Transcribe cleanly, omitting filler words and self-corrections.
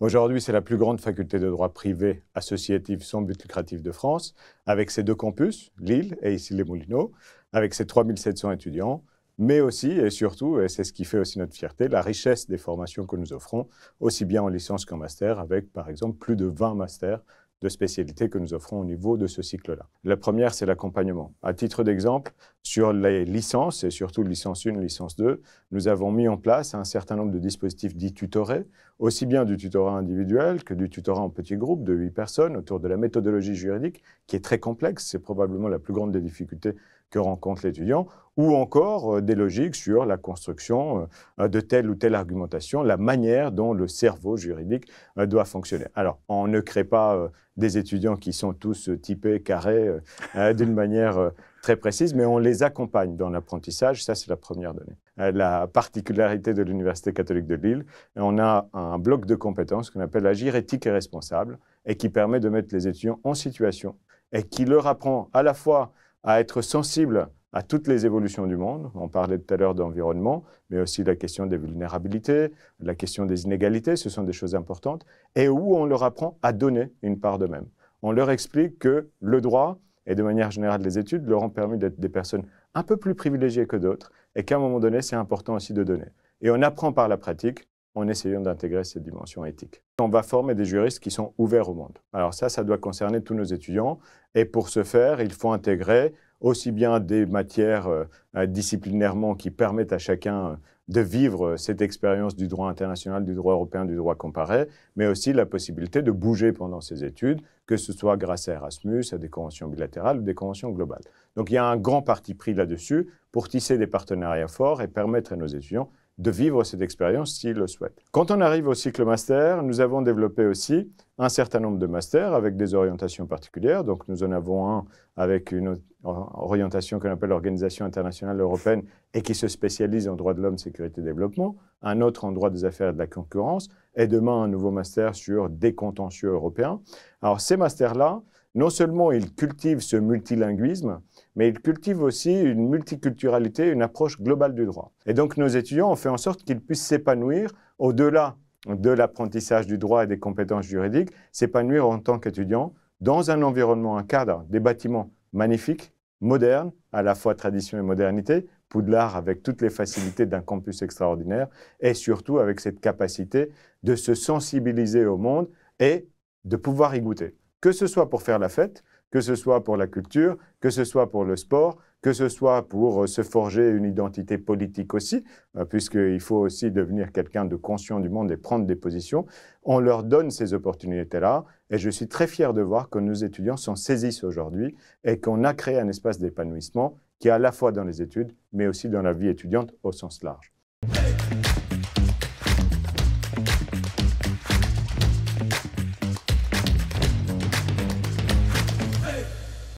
Aujourd'hui, c'est la plus grande faculté de droit privé associative sans but lucratif de France, avec ses deux campus, Lille et ici les Moulineaux, avec ses 3700 étudiants, mais aussi et surtout, et c'est ce qui fait aussi notre fierté, la richesse des formations que nous offrons, aussi bien en licence qu'en master, avec par exemple plus de 20 masters de spécialités que nous offrons au niveau de ce cycle-là. La première, c'est l'accompagnement. À titre d'exemple, sur les licences, et surtout licence 1, licence 2, nous avons mis en place un certain nombre de dispositifs dits tutorés, aussi bien du tutorat individuel que du tutorat en petits groupes de 8 personnes autour de la méthodologie juridique, qui est très complexe, c'est probablement la plus grande des difficultés que rencontre l'étudiant, ou encore des logiques sur la construction de telle ou telle argumentation, la manière dont le cerveau juridique doit fonctionner. Alors, on ne crée pas des étudiants qui sont tous typés, carrés, d'une manière très précise, mais on les accompagne dans l'apprentissage, ça c'est la première donnée. La particularité de l'Université catholique de Lille, on a un bloc de compétences qu'on appelle Agir éthique et responsable, et qui permet de mettre les étudiants en situation, et qui leur apprend à la fois à être sensible à toutes les évolutions du monde. On parlait tout à l'heure d'environnement, mais aussi la question des vulnérabilités, la question des inégalités, ce sont des choses importantes, et où on leur apprend à donner une part d'eux-mêmes. On leur explique que le droit, et de manière générale les études, leur ont permis d'être des personnes un peu plus privilégiées que d'autres, et qu'à un moment donné, c'est important aussi de donner. Et on apprend par la pratique, en essayant d'intégrer cette dimension éthique. On va former des juristes qui sont ouverts au monde. Alors ça doit concerner tous nos étudiants. Et pour ce faire, il faut intégrer aussi bien des matières disciplinairement qui permettent à chacun de vivre cette expérience du droit international, du droit européen, du droit comparé, mais aussi la possibilité de bouger pendant ses études, que ce soit grâce à Erasmus, à des conventions bilatérales ou des conventions globales. Donc il y a un grand parti pris là-dessus pour tisser des partenariats forts et permettre à nos étudiants de vivre cette expérience s'ils le souhaitent. Quand on arrive au cycle master, nous avons développé aussi un certain nombre de masters avec des orientations particulières. Donc nous en avons un avec une orientation qu'on appelle l'Organisation internationale européenne et qui se spécialise en droit de l'homme, sécurité et développement, un autre en droit des affaires et de la concurrence, et demain un nouveau master sur des contentieux européens. Alors ces masters-là, non seulement ils cultivent ce multilinguisme, mais ils cultivent aussi une multiculturalité, une approche globale du droit. Et donc nos étudiants ont fait en sorte qu'ils puissent s'épanouir au-delà de l'apprentissage du droit et des compétences juridiques, s'épanouir en tant qu'étudiants dans un environnement, un cadre, des bâtiments magnifiques, modernes, à la fois tradition et modernité, Poudlard avec toutes les facilités d'un campus extraordinaire, et surtout avec cette capacité de se sensibiliser au monde et de pouvoir y goûter. Que ce soit pour faire la fête, que ce soit pour la culture, que ce soit pour le sport, que ce soit pour se forger une identité politique aussi, puisqu'il faut aussi devenir quelqu'un de conscient du monde et prendre des positions. On leur donne ces opportunités-là et je suis très fier de voir que nos étudiants s'en saisissent aujourd'hui et qu'on a créé un espace d'épanouissement qui est à la fois dans les études, mais aussi dans la vie étudiante au sens large.